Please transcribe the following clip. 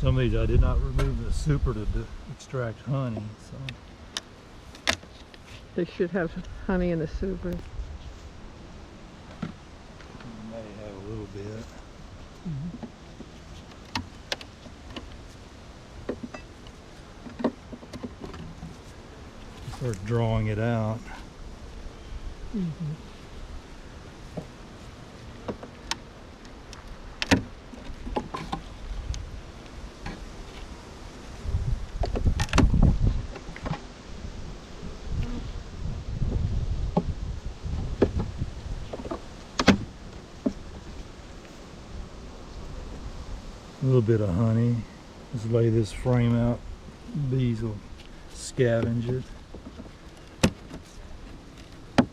Some of these I did not remove the super to extract honey, so. They should have honey in the super. May have a little bit. Start drawing it out. A little bit of honey. Just lay this frame out. Bees will scavenge it.